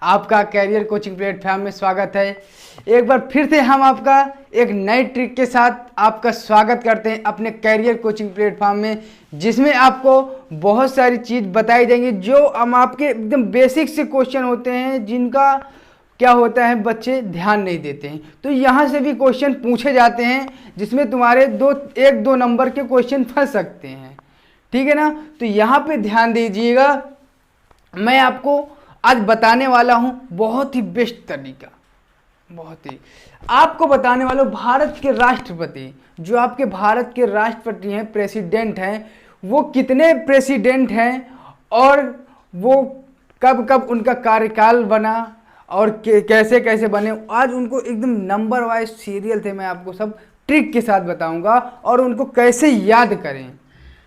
आपका career coaching platform में स्वागत है। एक बार फिर से हम आपका एक नई ट्रिक के साथ आपका स्वागत करते हैं अपने कैरियर कोचिंग प्लेटफॉर्म में, जिसमें आपको बहुत सारी चीज़ बताई जाएंगी जो हम आपके एकदम बेसिक से क्वेश्चन होते हैं, जिनका क्या होता है बच्चे ध्यान नहीं देते हैं। तो यहाँ से भी क्वेश्चन पूछे जाते हैं जिसमें तुम्हारे एक दो नंबर के क्वेश्चन फंस सकते हैं, ठीक है ना। तो यहाँ पे ध्यान दीजिएगा, मैं आपको आज बताने वाला हूँ बहुत ही बेस्ट तरीका, बहुत ही आपको बताने वाला हूँ। भारत के राष्ट्रपति, जो आपके भारत के राष्ट्रपति हैं, प्रेसिडेंट हैं, वो कितने प्रेसिडेंट हैं और वो कब कब उनका कार्यकाल बना और कैसे कैसे बने, आज उनको एकदम नंबर वाइज सीरियल थे मैं आपको सब ट्रिक के साथ बताऊंगा और उनको कैसे याद करें,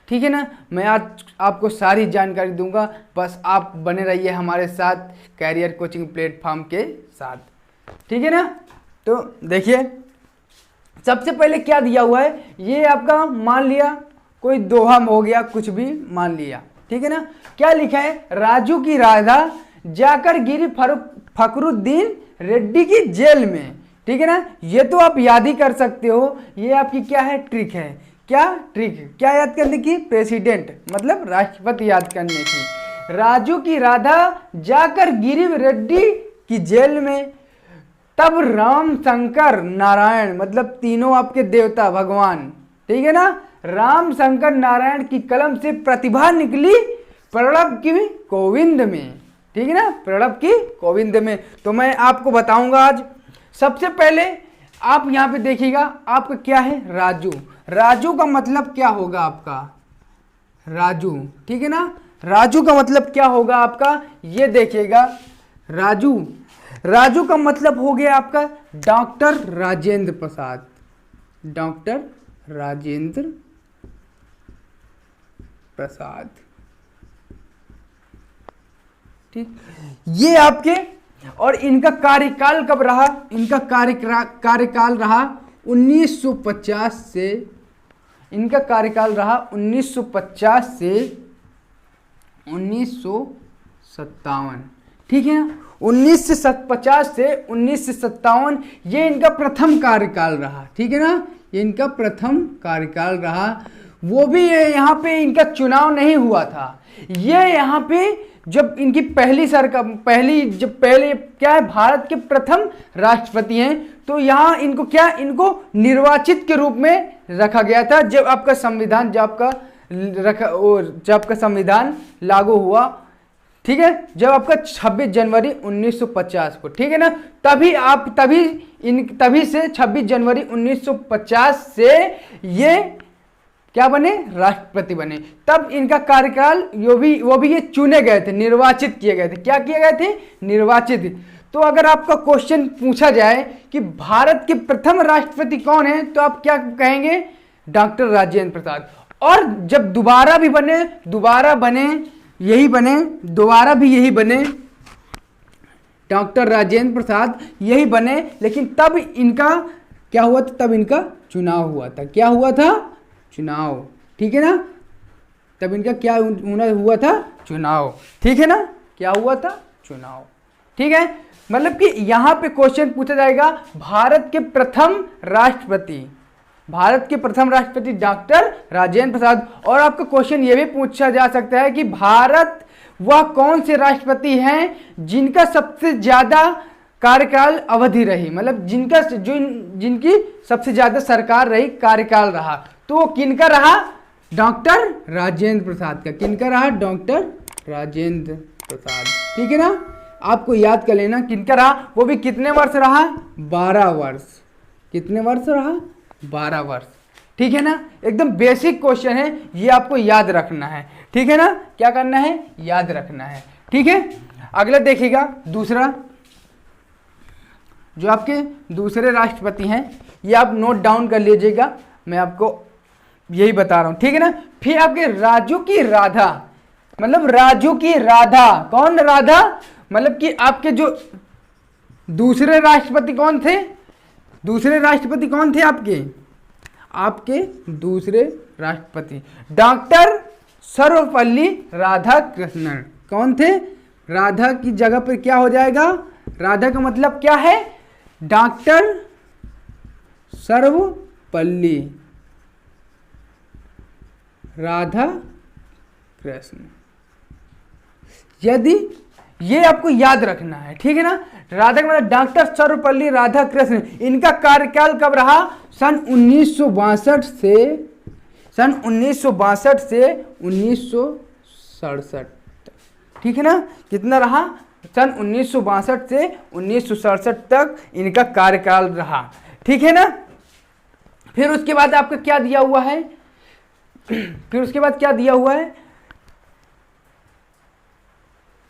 ठीक है ना। मैं आज आपको सारी जानकारी दूंगा, बस आप बने रहिए हमारे साथ कैरियर कोचिंग प्लेटफॉर्म के साथ, ठीक है ना। तो देखिए, सबसे पहले क्या दिया हुआ है, ये आपका मान लिया कोई दोहा हो गया, कुछ भी मान लिया, ठीक है ना। क्या लिखा है, राजू की राधा जाकर गिरी फखरुद्दीन रेड्डी की जेल में, ठीक है ना। ये तो आप याद ही कर सकते हो, ये आपकी क्या है, ट्रिक है। क्या ट्रिक है, क्या याद करने की, प्रेसिडेंट मतलब राष्ट्रपति याद करने की। राजू की राधा जाकर गिरी रेड्डी की जेल में, तब राम शंकर नारायण मतलब तीनों आपके देवता भगवान, ठीक है ना, राम शंकर नारायण की कलम से प्रतिभा निकली प्रणब की कोविंद में, ठीक है ना, प्रणब की कोविंद में। तो मैं आपको बताऊंगा आज। सबसे पहले आप यहाँ पे देखिएगा, आपका क्या है, राजू। राजू का मतलब क्या होगा आपका, राजू, ठीक है ना। राजू का मतलब क्या होगा आपका, ये देखिएगा, राजू, राजू का मतलब हो गया आपका डॉक्टर राजेंद्र प्रसाद, डॉक्टर राजेंद्र प्रसाद, ठीक। ये आपके, और इनका कार्यकाल कब रहा, इनका कार्यकाल रहा 1950 से, इनका कार्यकाल रहा 1950 से 1957, ठीक है ना। 1950 से 1957 ये इनका प्रथम कार्यकाल रहा, ठीक है ना, ये इनका प्रथम कार्यकाल रहा। वो भी यहाँ पे इनका चुनाव नहीं हुआ था, ये यहाँ पे जब इनकी पहली सरकार, पहले क्या है, भारत के प्रथम राष्ट्रपति हैं, तो यहाँ इनको क्या, इनको निर्वाचित के रूप में रखा गया था जब आपका संविधान, जब आपका संविधान लागू हुआ, ठीक है, जब आपका 26 जनवरी 1950 को, ठीक है ना। तभी से 26 जनवरी 1950 से ये क्या बने, राष्ट्रपति बने। तब इनका कार्यकाल वो भी ये चुने गए थे, निर्वाचित किए गए थे। क्या किए गए थे, निर्वाचित। तो अगर आपका क्वेश्चन पूछा जाए कि भारत के प्रथम राष्ट्रपति कौन है, तो आप क्या कहेंगे, डॉक्टर राजेंद्र प्रसाद। और जब दोबारा भी बने, दोबारा भी यही बने, डॉक्टर राजेंद्र प्रसाद यही बने, लेकिन तब इनका क्या हुआ था, तब इनका चुनाव हुआ था। क्या हुआ था, चुनाव, ठीक है ना। तब इनका क्या हुआ था, चुनाव, ठीक है ना, क्या हुआ था, चुनाव, ठीक है। मतलब कि यहाँ पे क्वेश्चन पूछा जाएगा, भारत के प्रथम राष्ट्रपति डॉक्टर राजेंद्र प्रसाद। और आपका क्वेश्चन ये भी पूछा जा सकता है कि भारत वह कौन से राष्ट्रपति हैं जिनका सबसे ज्यादा कार्यकाल अवधि रही, मतलब जिनकी सबसे ज्यादा सरकार रही, कार्यकाल रहा, तो वो किनका रहा, डॉक्टर राजेंद्र प्रसाद का। किनका रहा, डॉक्टर राजेंद्र प्रसाद, ठीक है ना। आपको याद कर लेना किनका रहा, वो भी कितने वर्ष रहा, 12 वर्ष। कितने वर्ष रहा, 12 वर्ष, ठीक है ना। एकदम बेसिक क्वेश्चन है, ये आपको याद रखना है, ठीक है ना। क्या करना है, याद रखना है, ठीक है। अगला देखिएगा, दूसरा, जो आपके दूसरे राष्ट्रपति हैं, ये आप नोट डाउन कर लीजिएगा, मैं आपको यही बता रहा हूं, ठीक है ना। फिर आपके राजू की राधा, मतलब राजू की राधा, कौन राधा, मतलब कि आपके जो दूसरे राष्ट्रपति कौन थे, आपके दूसरे राष्ट्रपति डॉक्टर सर्वपल्ली राधाकृष्णन। कौन थे, राधा की जगह पर क्या हो जाएगा, राधा का मतलब क्या है, डॉक्टर सर्वपल्ली राधा कृष्ण। यदि ये आपको याद रखना है, ठीक है ना, राधा का मतलब डॉक्टर सर्वपल्ली राधा कृष्ण। इनका कार्यकाल कब रहा, सन 1962 से 1967, ठीक है ना, कितना रहा, सन 1962 से 1967 तक इनका कार्यकाल रहा, ठीक है ना। फिर उसके बाद आपका क्या दिया हुआ है, फिर उसके बाद क्या दिया हुआ है,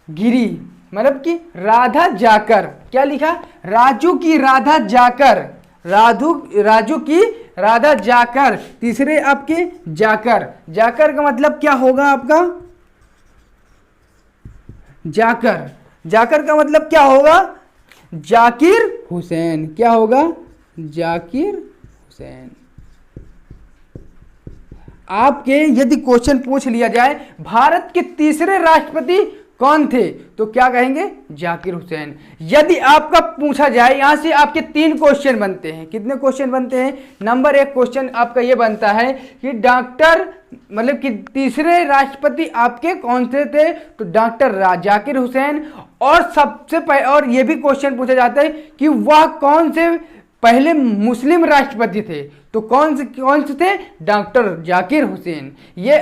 गिरी, मतलब कि राधा जाकर, क्या लिखा, राजू की राधा जाकर, राजू की राधा जाकर। तीसरे आपके जाकर, जाकर का मतलब क्या होगा आपका, जाकर, जाकर का मतलब क्या होगा, जाकिर हुसैन, क्या होगा, जाकिर हुसैन। आपके यदि क्वेश्चन पूछ लिया जाए भारत के तीसरे राष्ट्रपति कौन थे, तो क्या कहेंगे, जाकिर हुसैन। यदि आपका पूछा जाए, यहां से आपके 3 क्वेश्चन बनते हैं, कितने क्वेश्चन बनते हैं, नंबर 1 क्वेश्चन आपका ये बनता है कि डॉक्टर मतलब कि तीसरे राष्ट्रपति आपके कौन से थे, तो डॉक्टर जाकिर हुसैन। और सबसे पहले, और ये भी क्वेश्चन पूछा जाता है कि वह कौन से पहले मुस्लिम राष्ट्रपति थे, तो कौन से थे, डॉक्टर जाकिर हुसैन। ये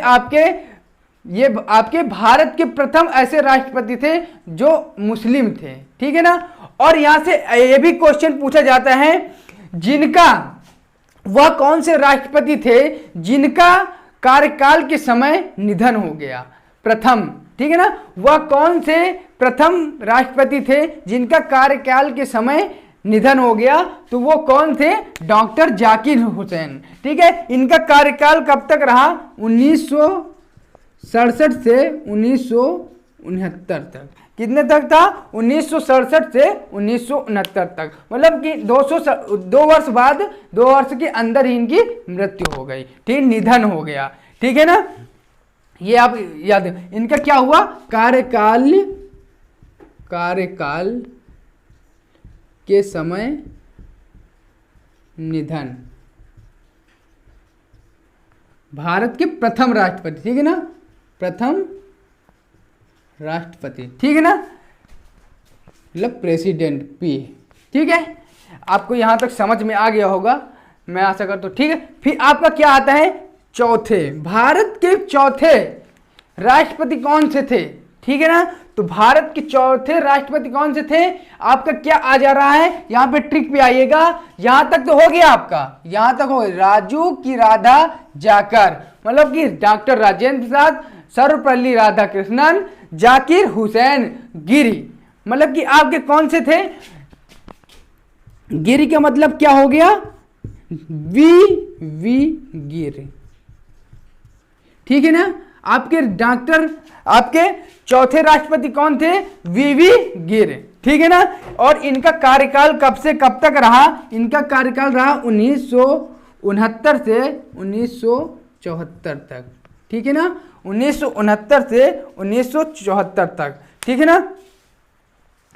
आपके भारत के प्रथम ऐसे राष्ट्रपति थे जो मुस्लिम थे, ठीक है ना। और यहां से ये भी क्वेश्चन पूछा जाता है जिनका, वह कौन से राष्ट्रपति थे जिनका कार्यकाल के समय निधन हो गया, प्रथम, ठीक है ना, वह कौन से प्रथम राष्ट्रपति थे जिनका कार्यकाल के समय निधन हो गया, तो वो कौन थे, डॉक्टर जाकिर हुसैन, ठीक है। इनका कार्यकाल कब तक रहा, 1967 से 1969 तक, कितने तक था, 1967 से 1969 तक, मतलब कि 2 वर्ष बाद, 2 वर्ष के अंदर ही इनकी मृत्यु हो गई, ठीक, निधन हो गया, ठीक है ना। ये आप याद, इनका क्या हुआ, कार्यकाल के समय निधन, भारत के प्रथम राष्ट्रपति, ठीक है ना, प्रथम राष्ट्रपति, ठीक है ना, मतलब प्रेसिडेंट पी, ठीक है। आपको यहां तक समझ में आ गया होगा, मैं आशा करता हूं, ठीक है। फिर आपका क्या आता है, चौथे, भारत के चौथे राष्ट्रपति कौन से थे, ठीक है ना। तो भारत के चौथे राष्ट्रपति कौन से थे, आपका क्या आ जा रहा है, यहां पे ट्रिक पे आइएगा। यहां तक तो हो गया आपका, यहां तक हो, राजू की राधा जाकर, मतलब कि डॉक्टर राजेंद्र प्रसाद, सर्वपल्ली राधाकृष्णन, जाकिर हुसैन गिरी, मतलब कि आपके कौन से थे, गिरी का मतलब क्या हो गया, वी गिरी, ठीक है ना। आपके चौथे राष्ट्रपति कौन थे, वी गिर, ठीक है ना। और इनका कार्यकाल कब से कब तक रहा, इनका कार्यकाल रहा 1969 से 1974 तक, ठीक है ना, 1969 से 1974 तक, ठीक है ना,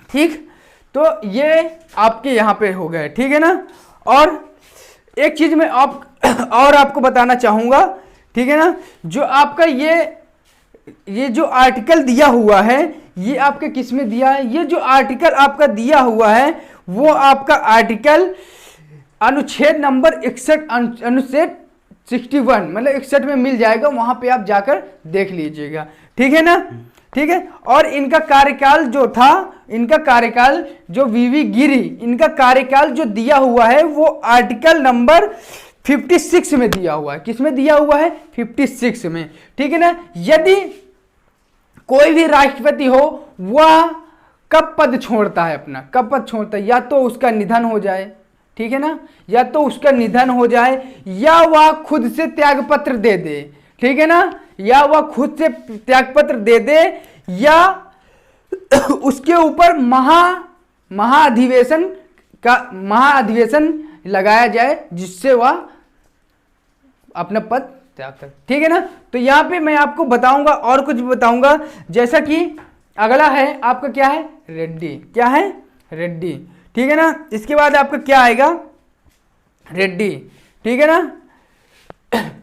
ठीक। तो ये आपके यहाँ पे हो गए, ठीक है ना। और एक चीज मैं और आपको बताना चाहूंगा, ठीक है ना, जो आपका ये जो आर्टिकल दिया हुआ है, ये आपके किस में दिया है, ये जो आर्टिकल आपका दिया हुआ है वो आपका आर्टिकल अनुच्छेद नंबर 61, अनुच्छेद 61, मतलब 61 में मिल जाएगा, वहां पे आप जाकर देख लीजिएगा, ठीक है ना, ठीक है। और इनका कार्यकाल जो था, इनका कार्यकाल जो वीवी गिरी, इनका कार्यकाल जो दिया हुआ है वो आर्टिकल नंबर 56 में दिया हुआ है, किसमें दिया हुआ है, 56 में, ठीक है ना। यदि कोई भी राष्ट्रपति हो वह कब पद छोड़ता है अपना, कब पद छोड़ता है, या तो उसका निधन हो जाए, ठीक है ना, या तो उसका निधन हो जाए, या वह खुद से त्यागपत्र दे दे, ठीक है ना, या वह खुद से त्यागपत्र दे दे, या उसके ऊपर महाअधिवेशन लगाया जाए जिससे वह अपना पद त्याग कर, ठीक है ना। तो यहां पे मैं आपको बताऊंगा और कुछ बताऊंगा, जैसा कि अगला है आपका क्या है, रेड्डी। क्या है, रेड्डी, ठीक है ना। इसके बाद आपका क्या आएगा, रेड्डी, ठीक है ना।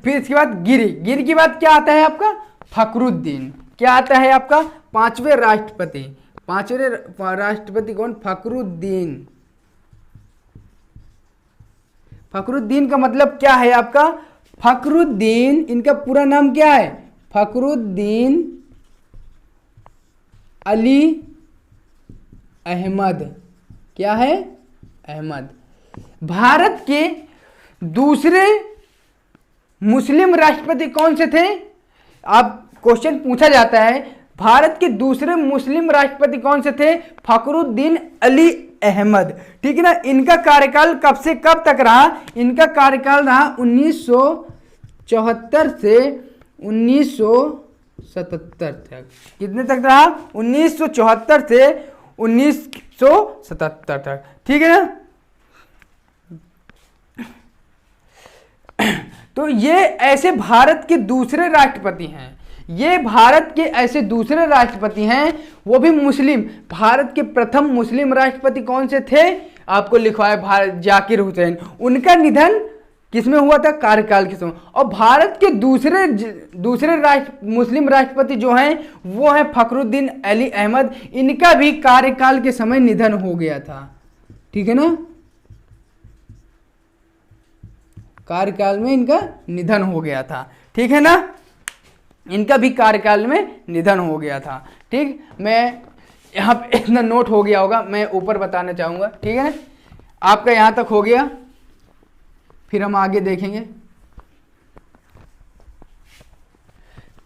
फिर इसके बाद गिरी। गिरी के बाद क्या आता है आपका, फखरुद्दीन। क्या आता है आपका, पांचवें राष्ट्रपति। पांचवें राष्ट्रपति कौन, फखरुद्दीन। फखरुद्दीन का मतलब क्या है आपका, फखरुद्दीन, इनका पूरा नाम क्या है, फखरुद्दीन अली अहमद। क्या है, अहमद। भारत के दूसरे मुस्लिम राष्ट्रपति कौन से थे, आप क्वेश्चन पूछा जाता है, भारत के दूसरे मुस्लिम राष्ट्रपति कौन से थे, फखरुद्दीन अली अहमद, ठीक है ना। इनका कार्यकाल कब से कब तक रहा, इनका कार्यकाल रहा 1974 से 1977 तक। कितने तक रहा, 1974 से 1977 तक, ठीक है ना। तो ये ऐसे भारत के दूसरे राष्ट्रपति हैं, ये भारत के ऐसे दूसरे राष्ट्रपति हैं, वो भी मुस्लिम। भारत के प्रथम मुस्लिम राष्ट्रपति कौन से थे, आपको लिखवाया भारत जाकिर हुसैन। उनका निधन किसमें हुआ था, कार्यकाल के समय। और भारत के दूसरे मुस्लिम राष्ट्रपति जो हैं वो हैं फखरुद्दीन अली अहमद। इनका भी कार्यकाल के समय निधन हो गया था, ठीक है ना। कार्यकाल में इनका निधन हो गया था, ठीक है ना। इनका भी कार्यकाल में निधन हो गया था, ठीक। मैं यहाँ पे इतना नोट हो गया होगा, मैं ऊपर बताना चाहूँगा, ठीक है ना। आपका यहाँ तक हो गया, फिर हम आगे देखेंगे,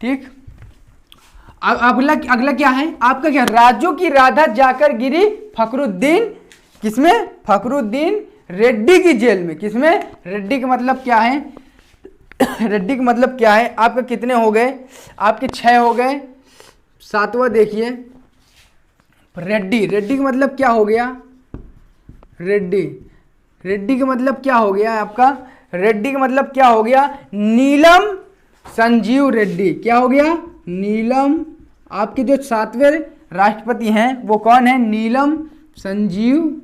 ठीक। अगला क्या है आपका, क्या, राज्यों की राधा जाकर गिरी फखरुद्दीन किसमें, फखरुद्दीन रेड्डी की जेल में। किसमें, रेड्डी का मतलब क्या है, रेड्डी का मतलब क्या है आपका, कितने हो गए आपके, 6 हो गए। 7वां देखिए, रेड्डी। रेड्डी का मतलब क्या हो गया, रेड्डी। रेड्डी का मतलब क्या हो गया आपका, रेड्डी का मतलब क्या हो गया, नीलम संजीव रेड्डी। क्या हो गया, नीलम। आपके जो 7वें राष्ट्रपति हैं वो कौन है, नीलम संजीव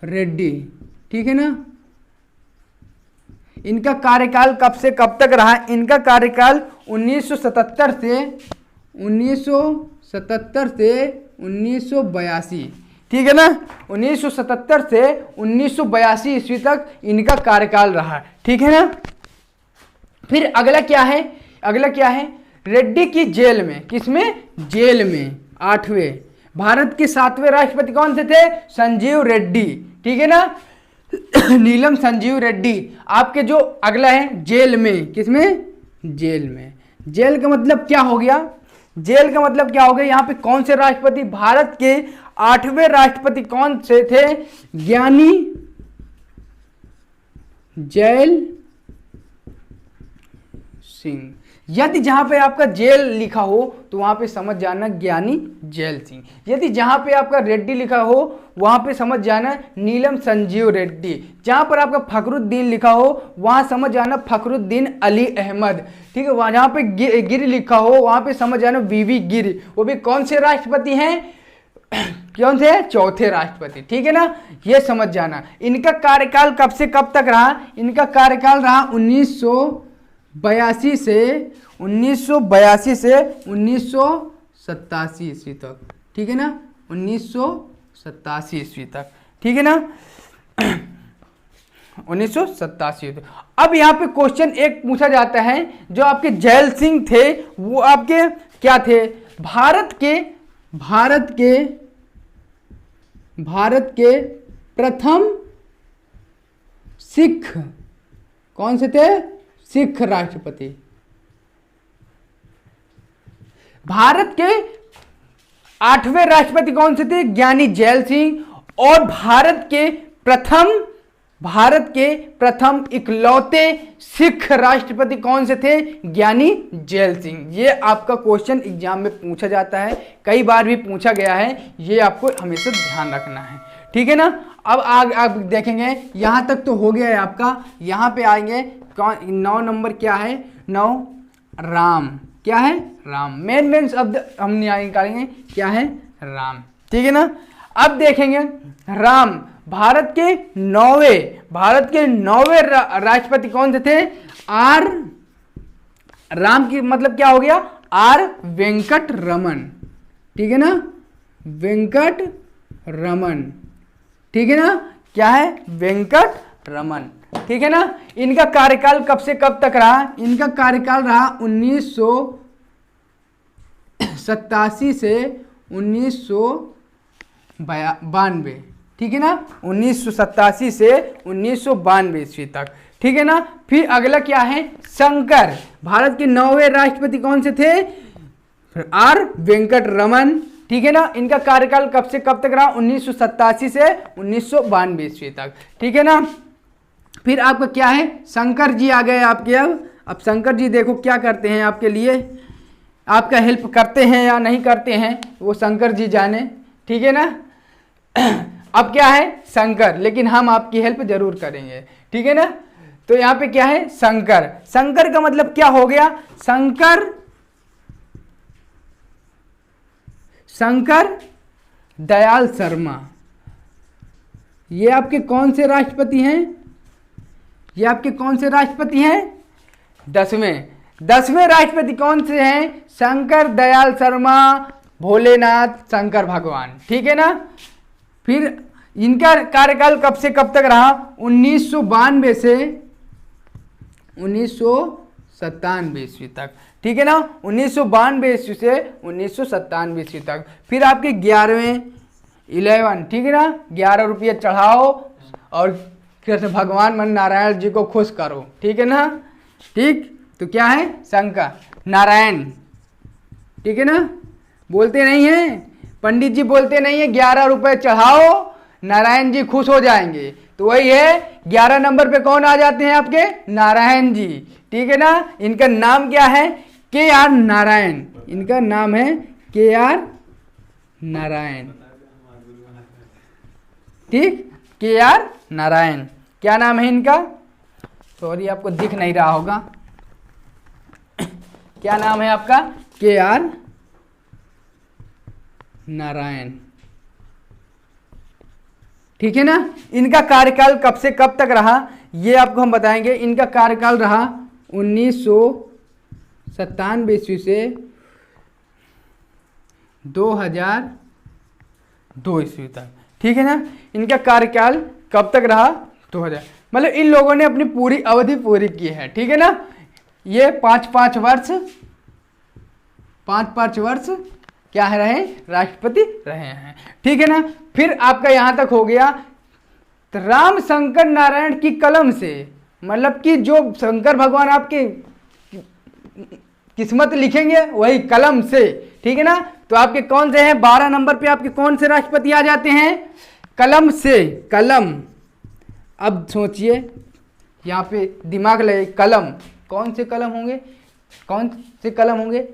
रेड्डी, ठीक है ना। इनका कार्यकाल कब से कब तक रहा, इनका कार्यकाल 1977 से 1982, ठीक है ना। 1977 से 1982 ईस्वी तक इनका कार्यकाल रहा, ठीक है ना। फिर अगला क्या है, अगला क्या है, रेड्डी की जेल में। किसमें, जेल में। 8वें, भारत के 7वें राष्ट्रपति कौन से थे, संजीव रेड्डी, ठीक है ना। नीलम संजीव रेड्डी। आपके जो अगला है, जेल में। किसमें, जेल में। जेल का मतलब क्या हो गया, जेल का मतलब क्या हो गया, यहाँ पे कौन से राष्ट्रपति, भारत के 8वें राष्ट्रपति कौन से थे, ज्ञानी जैल सिंह। यदि जहां पे आपका जेल लिखा हो तो वहां पे समझ जाना ज्ञानी जैल सिंह। यदि जहां पे आपका रेड्डी लिखा हो वहां पे समझ जाना नीलम संजीव रेड्डी। जहां पर आपका फखरुद्दीन लिखा हो वहां समझ जाना फखरुद्दीन अली अहमद, ठीक है। वहां जहां पे गिर लिखा हो वहां पे समझ जाना वीवी गिर। वो भी कौन से राष्ट्रपति हैं, कौन से, 4थे राष्ट्रपति, ठीक है ना। ये समझ जाना। इनका कार्यकाल कब से कब तक रहा, इनका कार्यकाल रहा 1982 से 1987 ईस्वी तक, ठीक है ना। 1987 ईस्वी तक, ठीक है ना। 1987 तक। अब यहाँ पे क्वेश्चन एक पूछा जाता है, जो आपके जैल सिंह थे वो आपके क्या थे, भारत के प्रथम सिख, कौन से थे, सिख राष्ट्रपति। भारत के 8वें राष्ट्रपति कौन से थे, ज्ञानी जैल सिंह। और भारत के प्रथम इकलौते सिख राष्ट्रपति कौन से थे, ज्ञानी जैल सिंह। ये आपका क्वेश्चन एग्जाम में पूछा जाता है, कई बार भी पूछा गया है, ये आपको हमेशा ध्यान रखना है, ठीक है ना। अब आप देखेंगे, यहां तक तो हो गया है आपका। यहां पे आएंगे, 9 नंबर क्या है, 9 राम, क्या है? राम। मेन शब्द हम निकालेंगे, क्या है? राम। ठीक है ना। अब देखेंगे राम भारत के नौवे राष्ट्रपति कौन से थे? आर, राम की मतलब क्या हो गया? आर वेंकट रमन। ठीक है ना, वेंकट रमन। ठीक है ना, क्या है? वेंकट रमन। ठीक है ना। इनका कार्यकाल कब से कब तक रहा? इनका कार्यकाल रहा 1987 से 1992। ठीक है ना, 1987 से 1992 ईस्वी तक। ठीक है ना। फिर अगला क्या है? शंकर। भारत के 9वें राष्ट्रपति कौन से थे? आर वेंकट रमन। ठीक है ना। इनका कार्यकाल कब से कब तक रहा? 1987 से 1992 ईस्वी तक। ठीक है ना। फिर आपका क्या है? शंकर जी आ गए आपके। अब शंकर जी देखो क्या करते हैं आपके लिए, आपका हेल्प करते हैं या नहीं करते हैं वो शंकर जी जाने। ठीक है ना। अब क्या है? शंकर, लेकिन हम आपकी हेल्प जरूर करेंगे। ठीक है ना। तो यहाँ पे क्या है? शंकर। शंकर का मतलब क्या हो गया? शंकर दयाल शर्मा। ये आपके कौन से राष्ट्रपति हैं? ये आपके कौन से राष्ट्रपति हैं? 10वें राष्ट्रपति कौन से हैं? शंकर दयाल शर्मा, भोलेनाथ शंकर भगवान। ठीक है ना। फिर इनका कार्यकाल कब से कब तक रहा? 1992 से 1997 ईस्वी तक। ठीक है ना, 1992 ईस्वी से 1997 ईस्वी तक। फिर आपके 11, ठीक है ना, 11 रुपये चढ़ाओ और कृष्ण भगवान मन नारायण जी को खुश करो। ठीक है ना। ठीक, तो क्या है? शंकर नारायण। ठीक है ना, बोलते नहीं है पंडित जी, बोलते नहीं है 11 रुपये चढ़ाओ नारायण जी खुश हो जाएंगे, तो वही है 11 नंबर पे कौन आ जाते हैं आपके? नारायण जी। ठीक है ना। इनका नाम क्या है? KR नारायण। इनका नाम है KR नारायण। ठीक, KR नारायण। क्या नाम है इनका? सॉरी आपको दिख नहीं रहा होगा, क्या नाम है आपका? KR नारायण। ठीक है ना। इनका कार्यकाल कब से कब तक रहा ये आपको हम बताएंगे। इनका कार्यकाल रहा 1997 ईस्वी से 2002 ईस्वी तक। ठीक है ना। इनका कार्यकाल कब तक रहा? 2000, मतलब इन लोगों ने अपनी पूरी अवधि पूरी की है। ठीक है ना। ये 5-5 वर्ष क्या है रहे? राष्ट्रपति रहे हैं। ठीक है ना। फिर आपका यहां तक हो गया। तो राम शंकर नारायण की कलम से, मतलब कि जो शंकर भगवान आपके किस्मत लिखेंगे वही कलम से। ठीक है ना। तो आपके कौन से हैं? 12 नंबर पे आपके कौन से राष्ट्रपति आ जाते हैं? कलम से। कलम, अब सोचिए यहाँ पे दिमाग लगे, कलम कौन से कलम होंगे? कौन से कलम होंगे?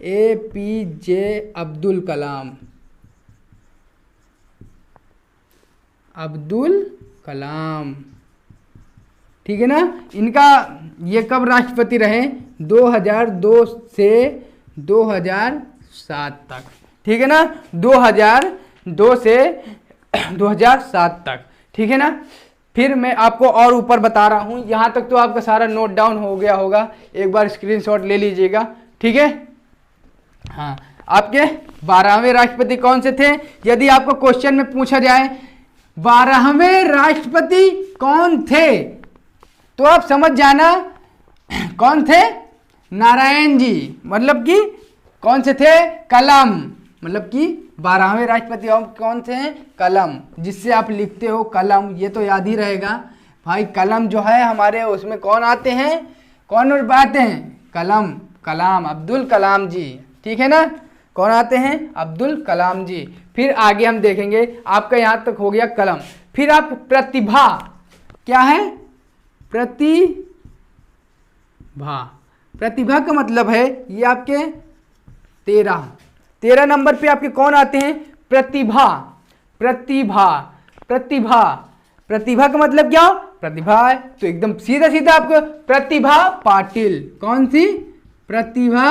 APJ अब्दुल कलाम। ठीक है ना। इनका ये कब राष्ट्रपति रहे? 2002 से 2007 तक। ठीक है ना, 2002 से 2007 तक। ठीक है ना। फिर मैं आपको और ऊपर बता रहा हूं, यहां तक तो आपका सारा नोट डाउन हो गया होगा, एक बार स्क्रीनशॉट ले लीजिएगा। ठीक है। हाँ, आपके 12वें राष्ट्रपति कौन से थे? यदि आपको क्वेश्चन में पूछा जाए 12वें राष्ट्रपति कौन थे, तो आप समझ जाना कौन थे? नारायण जी। मतलब कि कौन से थे? कलम। मतलब कि 12वें राष्ट्रपति कौन से हैं? कलम, जिससे आप लिखते हो कलम, ये तो याद ही रहेगा भाई। कलम जो है हमारे उसमें कौन आते हैं? कौन आते हैं? कलाम, अब्दुल कलाम जी। ठीक है ना। कौन आते हैं? अब्दुल कलाम जी। फिर आगे हम देखेंगे, आपका यहाँ तक हो गया कलम। फिर आप प्रतिभा, क्या है? प्रतिभा का मतलब है ये आपके 13 नंबर पे आपके कौन आते हैं? प्रतिभा का मतलब क्या? प्रतिभा है, तो एकदम सीधा आपको प्रतिभा पाटिल। कौन सी? प्रतिभा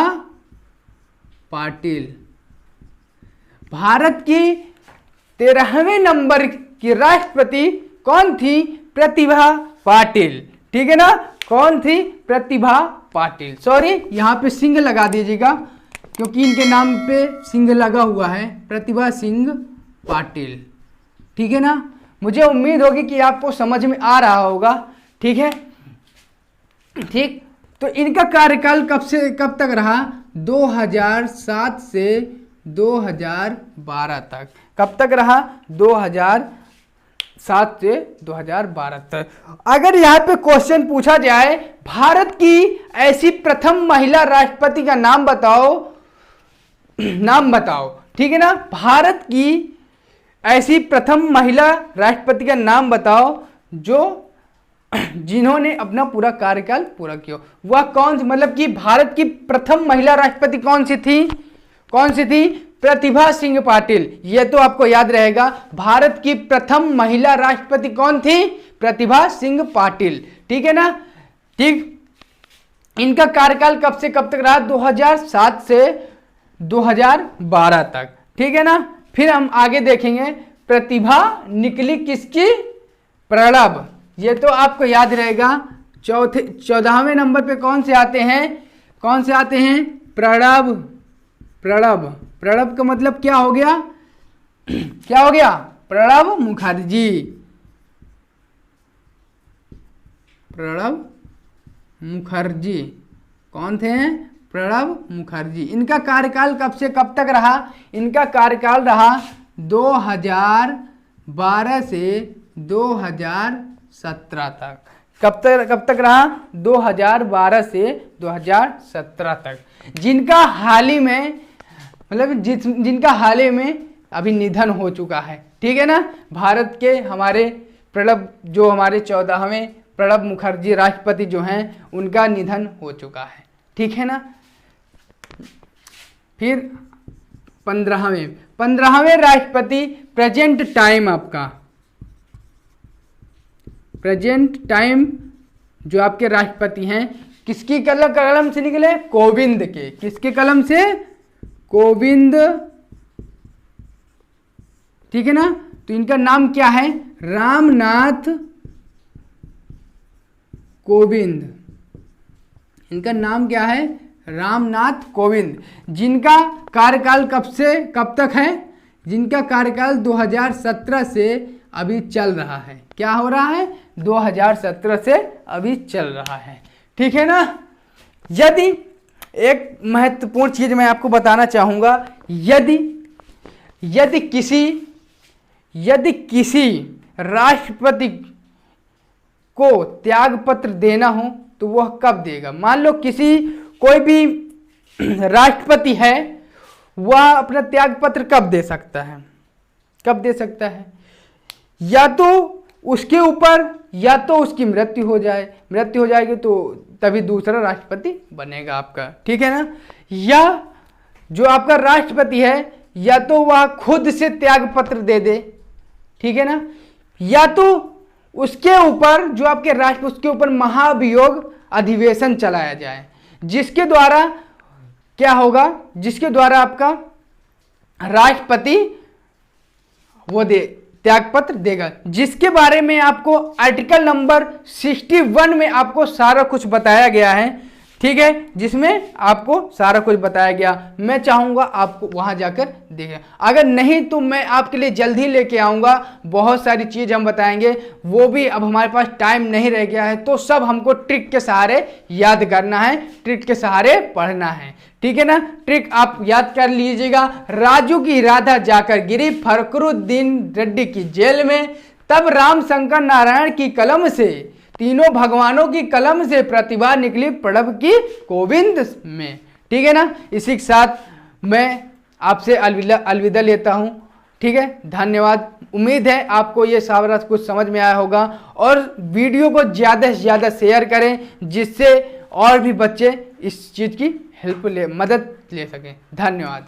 पाटिल। भारत की 13वें नंबर की राष्ट्रपति कौन थी? प्रतिभा पाटिल। ठीक है ना, कौन थी? प्रतिभा पाटिल। सॉरी, यहां पे सिंह लगा दीजिएगा क्योंकि इनके नाम पे सिंह लगा हुआ है, प्रतिभा सिंह पाटिल। ठीक है ना, मुझे उम्मीद होगी कि आपको समझ में आ रहा होगा। ठीक है, ठीक। तो इनका कार्यकाल कब से कब तक रहा? 2007 से 2012 तक। कब तक रहा? 2007 से 2012 तक। अगर यहाँ पे क्वेश्चन पूछा जाए भारत की ऐसी प्रथम महिला राष्ट्रपति का नाम बताओ, नाम बताओ। ठीक है ना, भारत की ऐसी प्रथम महिला राष्ट्रपति का नाम बताओ जो जिन्होंने अपना पूरा कार्यकाल पूरा किया। वह कौन सी, मतलब कि भारत की प्रथम महिला राष्ट्रपति कौन सी थी? कौन सी थी? प्रतिभा सिंह पाटिल। यह तो आपको याद रहेगा। भारत की प्रथम महिला राष्ट्रपति कौन थी? प्रतिभा सिंह पाटिल। ठीक है ना, ठीक। इनका कार्यकाल कब से कब तक रहा? 2007 से 2012 तक। ठीक है ना, फिर हम आगे देखेंगे। प्रतिभा निकली किसकी? प्रणब। ये तो आपको याद रहेगा। 14वें नंबर पे कौन से आते हैं? कौन से आते हैं? प्रणब। प्रणब, प्रणब का मतलब क्या हो गया? क्या हो गया? प्रणब मुखर्जी। प्रणब मुखर्जी कौन थे? प्रणब मुखर्जी। इनका कार्यकाल कब से कब तक रहा? इनका कार्यकाल रहा 2012 से 2017 तक। कब तक रहा? 2012 से 2017 तक। जिनका हाल ही में, मतलब जिनका हाल ही में अभी निधन हो चुका है। ठीक है ना, भारत के हमारे प्रणब, जो हमारे 14वें प्रणब मुखर्जी राष्ट्रपति जो हैं, उनका निधन हो चुका है। ठीक है ना, फिर 15वें राष्ट्रपति प्रेजेंट टाइम, आपका प्रेजेंट टाइम जो आपके राष्ट्रपति हैं, किसकी कलम से निकले? कोविंद के। किसके कलम से? कोविंद। ठीक है ना, तो इनका नाम क्या है? रामनाथ कोविंद। इनका नाम क्या है? रामनाथ कोविंद। जिनका कार्यकाल कब से कब तक है? जिनका कार्यकाल 2017 से अभी चल रहा है। क्या हो रहा है? 2017 से अभी चल रहा है। ठीक है ना, यदि एक महत्वपूर्ण चीज मैं आपको बताना चाहूंगा, यदि किसी राष्ट्रपति को त्यागपत्र देना हो तो वह कब देगा? मान लो कोई भी राष्ट्रपति है, वह अपना त्यागपत्र कब दे सकता है? कब दे सकता है? या तो उसके ऊपर, या तो उसकी मृत्यु हो जाएगी तो तभी दूसरा राष्ट्रपति बनेगा आपका। ठीक है ना, या जो आपका राष्ट्रपति है, या तो वह खुद से त्यागपत्र दे दे। ठीक है ना, या तो उसके ऊपर, जो आपके राष्ट्रपति, उसके ऊपर महाभियोग अधिवेशन चलाया जाए, जिसके द्वारा क्या होगा? जिसके द्वारा आपका राष्ट्रपति वो त्यागपत्र देगा, जिसके बारे में आपको आर्टिकल नंबर 61 में आपको सारा कुछ बताया गया है। ठीक है, जिसमें आपको सारा कुछ बताया गया। मैं चाहूंगा आपको वहां जाकर देखें। अगर नहीं तो मैं आपके लिए जल्द ही लेके आऊंगा। बहुत सारी चीज हम बताएंगे, वो भी अब हमारे पास टाइम नहीं रह गया है, तो सब हमको ट्रिक के सहारे याद करना है, ट्रिक के सहारे पढ़ना है। ठीक है ना, ट्रिक आप याद कर लीजिएगा। राजू की राधा जाकर गिरी फखरुद्दीन रेड्डी की जेल में, तब राम शंकर नारायण की कलम से, तीनों भगवानों की कलम से प्रतिभा निकली प्रणब की कोविंद में। ठीक है ना, इसी के साथ मैं आपसे अलविदा लेता हूं। ठीक है, धन्यवाद। उम्मीद है आपको ये सारा कुछ समझ में आया होगा, और वीडियो को ज़्यादा से ज़्यादा शेयर करें, जिससे और भी बच्चे इस चीज़ की मदद ले सकें। धन्यवाद।